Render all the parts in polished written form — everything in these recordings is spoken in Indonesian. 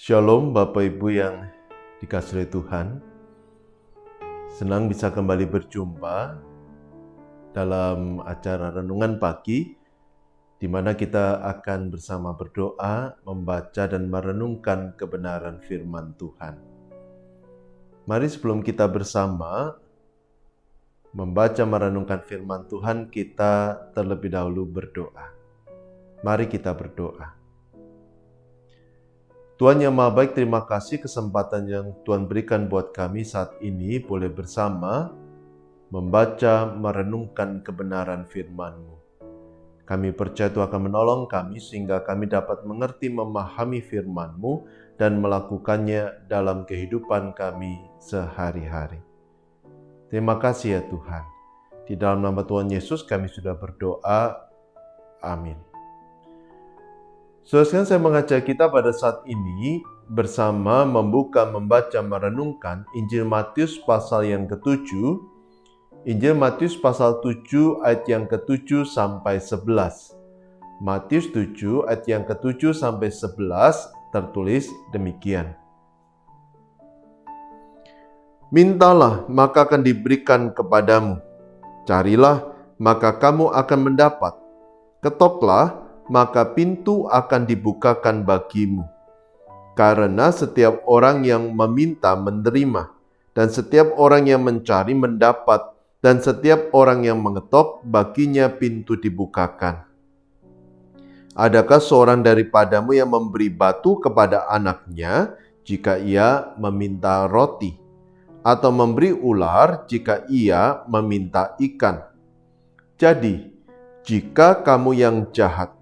Shalom Bapak Ibu yang dikasihi Tuhan. Senang bisa kembali berjumpa dalam acara Renungan Pagi, di mana kita akan bersama berdoa, membaca dan merenungkan kebenaran firman Tuhan. Mari sebelum kita bersama membaca merenungkan firman Tuhan, kita terlebih dahulu berdoa. Mari kita berdoa. Tuhan yang Maha Baik, terima kasih kesempatan yang Tuhan berikan buat kami saat ini boleh bersama membaca, merenungkan kebenaran firman-Mu. Kami percaya Tuhan akan menolong kami sehingga kami dapat mengerti, memahami firman-Mu dan melakukannya dalam kehidupan kami sehari-hari. Terima kasih ya Tuhan. Di dalam nama Tuhan Yesus kami sudah berdoa. Amin. Saudara, saya mengajak kita pada saat ini bersama membuka, membaca, merenungkan Injil Matius pasal yang ke-7. Injil Matius pasal 7 ayat yang ke-7 sampai 11. Matius 7 ayat yang ke-7 sampai 11 tertulis demikian. Mintalah, maka akan diberikan kepadamu. Carilah, maka kamu akan mendapat. Ketoklah, maka pintu akan dibukakan bagimu. Karena setiap orang yang meminta menerima, dan setiap orang yang mencari mendapat, dan setiap orang yang mengetok baginya pintu dibukakan. Adakah seorang daripadamu yang memberi batu kepada anaknya jika ia meminta roti, atau memberi ular jika ia meminta ikan? Jadi, jika kamu yang jahat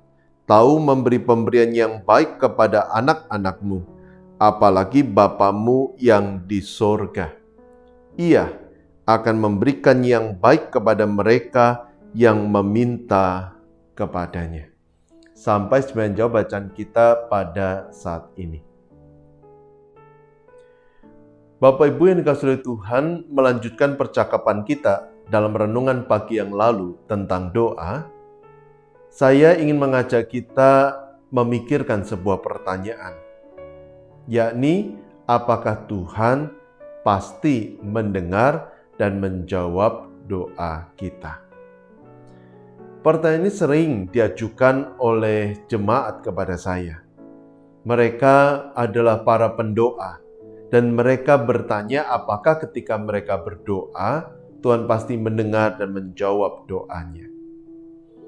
tahu memberi pemberian yang baik kepada anak-anakmu, apalagi Bapamu yang di sorga. Ia akan memberikan yang baik kepada mereka yang meminta kepadanya. Sampai sebenarnya jawab bacaan kita pada saat ini. Bapak Ibu yang dikasihi Tuhan, melanjutkan percakapan kita dalam renungan pagi yang lalu tentang doa. Saya ingin mengajak kita memikirkan sebuah pertanyaan, yakni apakah Tuhan pasti mendengar dan menjawab doa kita? Pertanyaan ini sering diajukan oleh jemaat kepada saya. Mereka adalah para pendoa dan mereka bertanya apakah ketika mereka berdoa, Tuhan pasti mendengar dan menjawab doanya.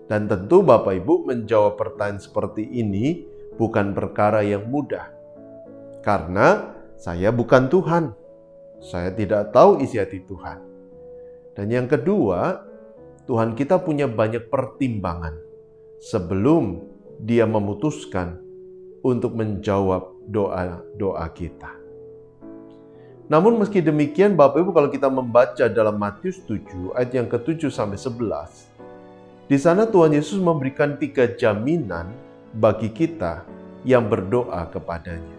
Dan tentu Bapak Ibu menjawab pertanyaan seperti ini bukan perkara yang mudah. Karena saya bukan Tuhan. Saya tidak tahu isi hati Tuhan. Dan yang kedua, Tuhan kita punya banyak pertimbangan sebelum Dia memutuskan untuk menjawab doa-doa kita. Namun meski demikian Bapak Ibu, kalau kita membaca dalam Matius 7 ayat yang ke-7 sampai 11, di sana Tuhan Yesus memberikan 3 jaminan bagi kita yang berdoa kepadanya.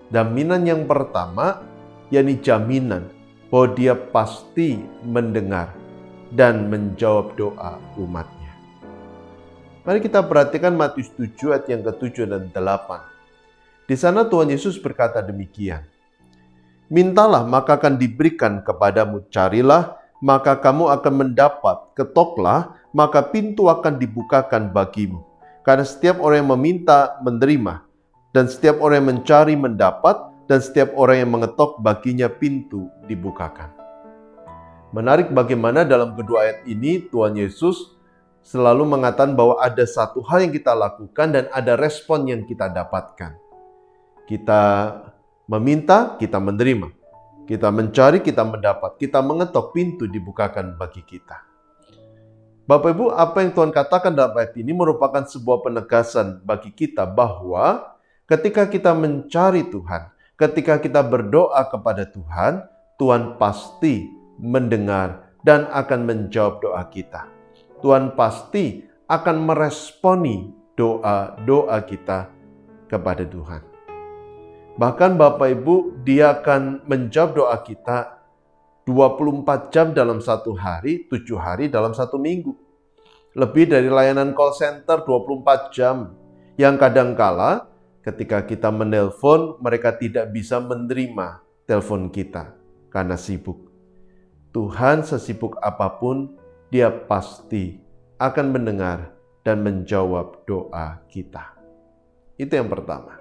Jaminan yang pertama, yakni jaminan bahwa Dia pasti mendengar dan menjawab doa umatnya. Mari kita perhatikan Matius 7 ayat yang ke-7 dan 8. Di sana Tuhan Yesus berkata demikian. Mintalah, maka akan diberikan kepadamu. Carilah, maka kamu akan mendapat. Ketoklah, maka pintu akan dibukakan bagimu. Karena setiap orang yang meminta menerima, dan setiap orang yang mencari mendapat, dan setiap orang yang mengetok baginya pintu dibukakan. Menarik bagaimana dalam kedua ayat ini Tuhan Yesus selalu mengatakan bahwa ada satu hal yang kita lakukan dan ada respon yang kita dapatkan. Kita meminta, kita menerima. Kita mencari, kita mendapat. Kita mengetok, pintu dibukakan bagi kita. Bapak Ibu, apa yang Tuhan katakan dalam ayat ini merupakan sebuah penegasan bagi kita bahwa ketika kita mencari Tuhan, ketika kita berdoa kepada Tuhan, Tuhan pasti mendengar dan akan menjawab doa kita. Tuhan pasti akan meresponi doa-doa kita kepada Tuhan. Bahkan Bapak Ibu, Dia akan menjawab doa kita 24 jam dalam satu hari, 7 hari dalam satu minggu. Lebih dari layanan call center 24 jam. Yang kadangkala ketika kita menelpon, mereka tidak bisa menerima telepon kita karena sibuk. Tuhan sesibuk apapun, Dia pasti akan mendengar dan menjawab doa kita. Itu yang pertama.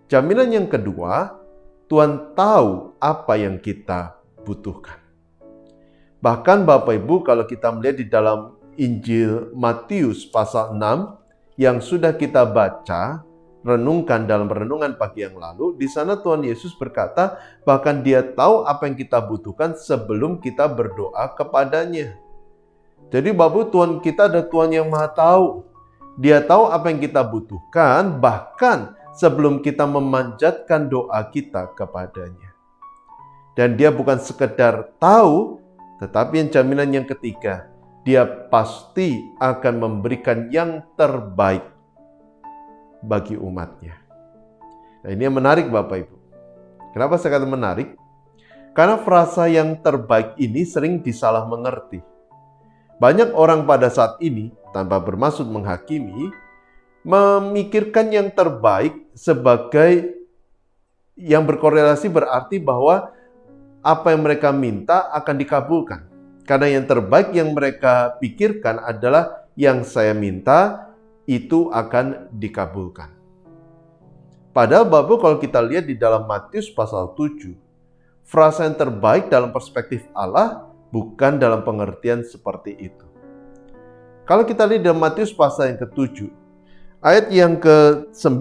Jaminan yang kedua, Tuhan tahu apa yang kita butuhkan. Bahkan Bapak Ibu, kalau kita melihat di dalam Injil Matius pasal 6 yang sudah kita baca, renungkan dalam renungan pagi yang lalu, di sana Tuhan Yesus berkata, bahkan Dia tahu apa yang kita butuhkan sebelum kita berdoa kepadanya. Jadi Bapak, Tuhan kita adalah Tuhan yang Maha Tahu. Dia tahu apa yang kita butuhkan, bahkan sebelum kita memanjatkan doa kita kepadanya. Dan Dia bukan sekedar tahu, tetapi yang jaminan yang ketiga, Dia pasti akan memberikan yang terbaik bagi umatnya. Nah, ini yang menarik Bapak Ibu. Kenapa saya kata menarik? Karena frasa yang terbaik ini sering disalah mengerti. Banyak orang pada saat ini, tanpa bermaksud menghakimi, memikirkan yang terbaik sebagai yang berkorelasi berarti bahwa apa yang mereka minta akan dikabulkan. Karena yang terbaik yang mereka pikirkan adalah yang saya minta itu akan dikabulkan. Padahal Bapak, kalau kita lihat di dalam Matius pasal 7, frasa yang terbaik dalam perspektif Allah bukan dalam pengertian seperti itu. Kalau kita lihat dalam Matius pasal yang ke-7, ayat yang ke-9,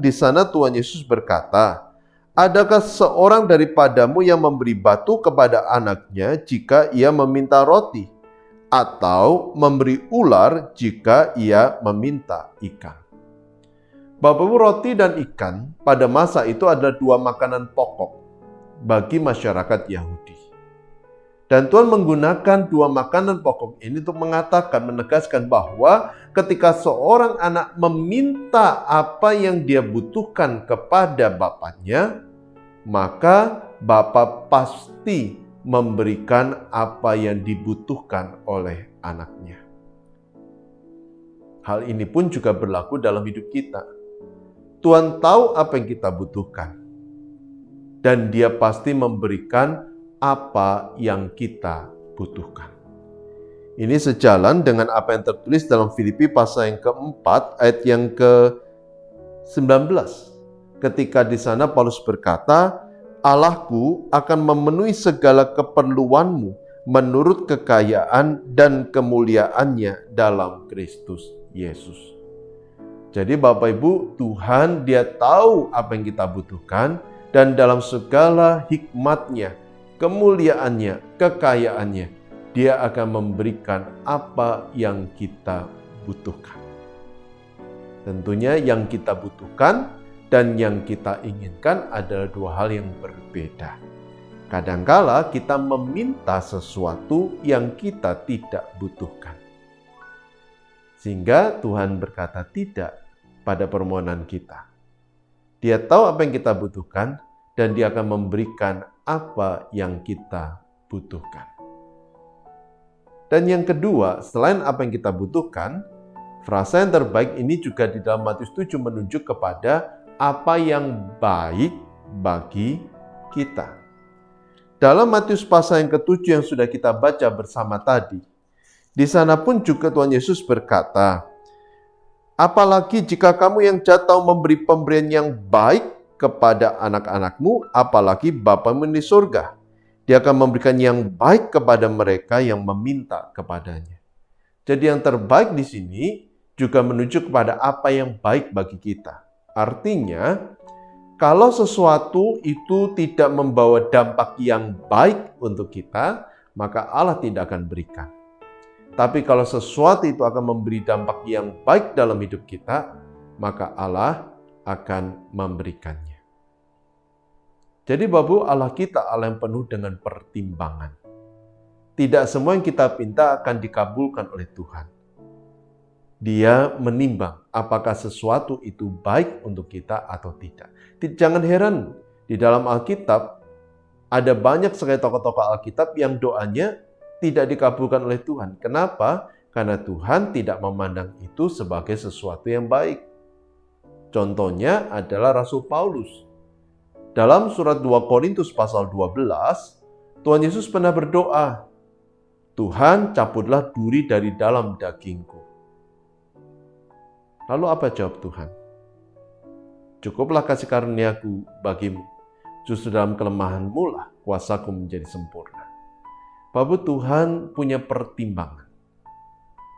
di sana Tuhan Yesus berkata, adakah seorang daripadamu yang memberi batu kepada anaknya jika ia meminta roti? Atau memberi ular jika ia meminta ikan? Bapak Ibu, roti dan ikan pada masa itu adalah dua makanan pokok bagi masyarakat Yahudi. Dan Tuhan menggunakan dua makanan pokok ini untuk mengatakan, menegaskan bahwa ketika seorang anak meminta apa yang dia butuhkan kepada bapaknya, maka Bapa pasti memberikan apa yang dibutuhkan oleh anaknya. Hal ini pun juga berlaku dalam hidup kita. Tuhan tahu apa yang kita butuhkan, dan Dia pasti memberikan apa yang kita butuhkan. Ini sejalan dengan apa yang tertulis dalam Filipi pasal yang ke-4 ayat yang ke-19. Ketika di sana Paulus berkata, Allahku akan memenuhi segala keperluanmu menurut kekayaan dan kemuliaannya dalam Kristus Yesus. Jadi Bapak Ibu, Tuhan Dia tahu apa yang kita butuhkan, dan dalam segala hikmatnya, kemuliaannya, kekayaannya, Dia akan memberikan apa yang kita butuhkan. Tentunya yang kita butuhkan dan yang kita inginkan adalah dua hal yang berbeda. Kadangkala kita meminta sesuatu yang kita tidak butuhkan, sehingga Tuhan berkata tidak pada permohonan kita. Dia tahu apa yang kita butuhkan, dan Dia akan memberikan apa yang kita butuhkan. Dan yang kedua, selain apa yang kita butuhkan, frasa yang terbaik ini juga di dalam Matius 7 menunjuk kepada apa yang baik bagi kita. Dalam Matius pasal yang ke-7 yang sudah kita baca bersama tadi, di sana pun juga Tuhan Yesus berkata, apalagi jika kamu yang jahat tahu memberi pemberian yang baik kepada anak-anakmu, apalagi Bapamu di surga. Dia akan memberikan yang baik kepada mereka yang meminta kepadanya. Jadi yang terbaik di sini juga menuju kepada apa yang baik bagi kita. Artinya, kalau sesuatu itu tidak membawa dampak yang baik untuk kita, maka Allah tidak akan berikan. Tapi kalau sesuatu itu akan memberi dampak yang baik dalam hidup kita, maka Allah akan memberikannya. Jadi Bapak, Allah kita Allah yang penuh dengan pertimbangan. Tidak semua yang kita minta akan dikabulkan oleh Tuhan. Dia menimbang apakah sesuatu itu baik untuk kita atau tidak. Jangan heran, di dalam Alkitab ada banyak sekali tokoh-tokoh Alkitab yang doanya tidak dikabulkan oleh Tuhan. Kenapa? Karena Tuhan tidak memandang itu sebagai sesuatu yang baik. Contohnya adalah Rasul Paulus. Dalam surat 2 Korintus pasal 12, Tuhan Yesus pernah berdoa, "Tuhan, cabutlah duri dari dalam dagingku." Lalu apa jawab Tuhan? "Cukuplah kasih karuniaku bagimu, justru dalam kelemahanmu lah kuasaku menjadi sempurna." Bapak, Tuhan punya pertimbangan.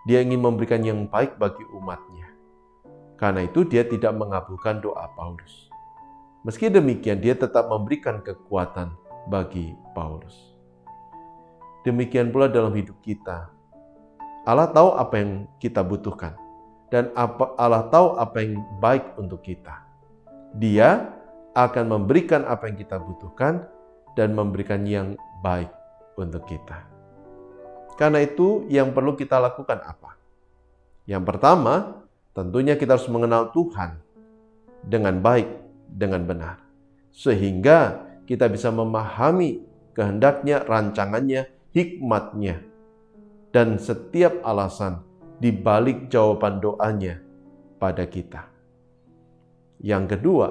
Dia ingin memberikan yang baik bagi umatnya. Karena itu dia tidak mengabulkan doa Paulus. Meski demikian, dia tetap memberikan kekuatan bagi Paulus. Demikian pula dalam hidup kita. Allah tahu apa yang kita butuhkan. Dan Allah tahu apa yang baik untuk kita. Dia akan memberikan apa yang kita butuhkan dan memberikan yang baik untuk kita. Karena itu yang perlu kita lakukan apa? Yang pertama, tentunya kita harus mengenal Tuhan dengan baik, dengan benar. Sehingga kita bisa memahami kehendaknya, rancangannya, hikmatnya, dan setiap alasan di balik jawaban doanya pada kita. Yang kedua,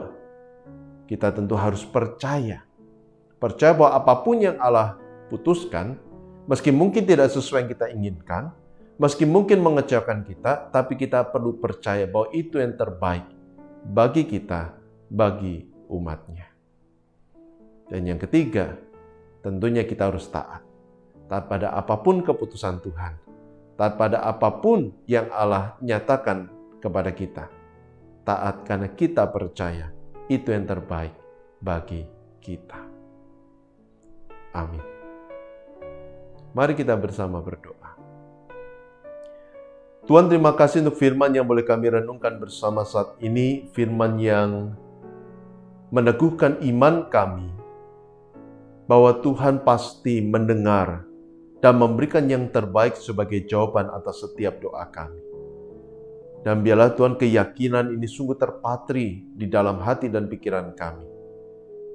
kita tentu harus percaya. Percaya bahwa apapun yang Allah putuskan, meski mungkin tidak sesuai yang kita inginkan, meski mungkin mengecewakan kita, tapi kita perlu percaya bahwa itu yang terbaik bagi kita, bagi umatnya. Dan yang ketiga, tentunya kita harus taat. Taat pada apapun keputusan Tuhan. Taat pada apapun yang Allah nyatakan kepada kita. Taat karena kita percaya itu yang terbaik bagi kita. Amin. Mari kita bersama berdoa. Tuhan, terima kasih untuk firman yang boleh kami renungkan bersama saat ini. Firman yang meneguhkan iman kami bahwa Tuhan pasti mendengar dan memberikan yang terbaik sebagai jawaban atas setiap doa kami. Dan biarlah Tuhan keyakinan ini sungguh terpatri di dalam hati dan pikiran kami.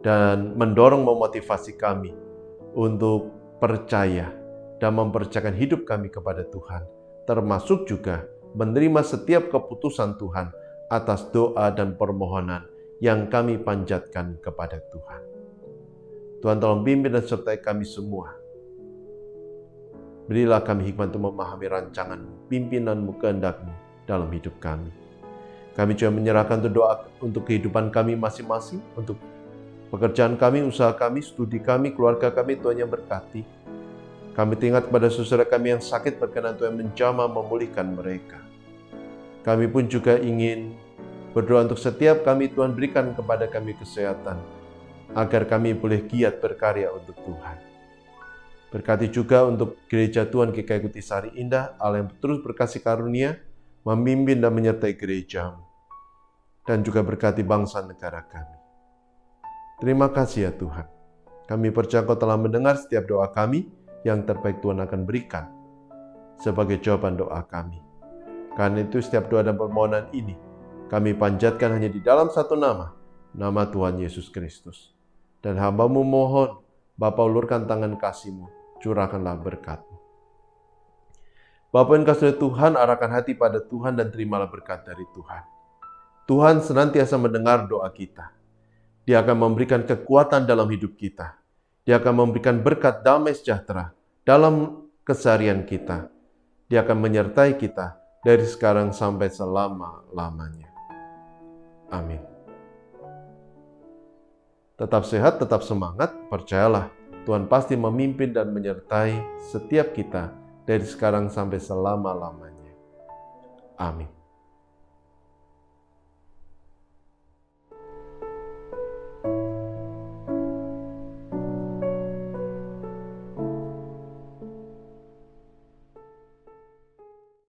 Dan mendorong memotivasi kami untuk percaya dan mempercayakan hidup kami kepada Tuhan. Termasuk juga menerima setiap keputusan Tuhan atas doa dan permohonan yang kami panjatkan kepada Tuhan. Tuhan, tolong pimpin dan sertai kami semua. Berilah kami hikmat untuk memahami rancangan-Mu, pimpinan-Mu, kehendak-Mu dalam hidup kami. Kami juga menyerahkan doa untuk kehidupan kami masing-masing, untuk pekerjaan kami, usaha kami, studi kami, keluarga kami, Tuhan yang berkati. Kami ingat kepada saudara kami yang sakit, berkenan Tuhan menjamah memulihkan mereka. Kami pun juga ingin berdoa untuk setiap kami, Tuhan berikan kepada kami kesehatan, agar kami boleh giat berkarya untuk Tuhan. Berkati juga untuk gereja Tuhan GKI Kutisari Indah, Allah yang terus berkasih karunia, memimpin dan menyertai gereja-Mu. Dan juga berkati bangsa negara kami. Terima kasih ya Tuhan. Kami percaya Kau telah mendengar setiap doa kami, yang terbaik Tuhan akan berikan sebagai jawaban doa kami. Karena itu setiap doa dan permohonan ini kami panjatkan hanya di dalam satu nama, nama Tuhan Yesus Kristus. Dan hamba-Mu mohon, Bapa ulurkan tangan kasih-Mu, curahkanlah berkat-Mu. Bapa yang kasih Tuhan, arahkan hati pada Tuhan dan terimalah berkat dari Tuhan. Tuhan senantiasa mendengar doa kita. Dia akan memberikan kekuatan dalam hidup kita. Dia akan memberikan berkat damai sejahtera dalam keseharian kita. Dia akan menyertai kita dari sekarang sampai selama-lamanya. Amin. Tetap sehat, tetap semangat, percayalah Tuhan pasti memimpin dan menyertai setiap kita dari sekarang sampai selama-lamanya. Amin.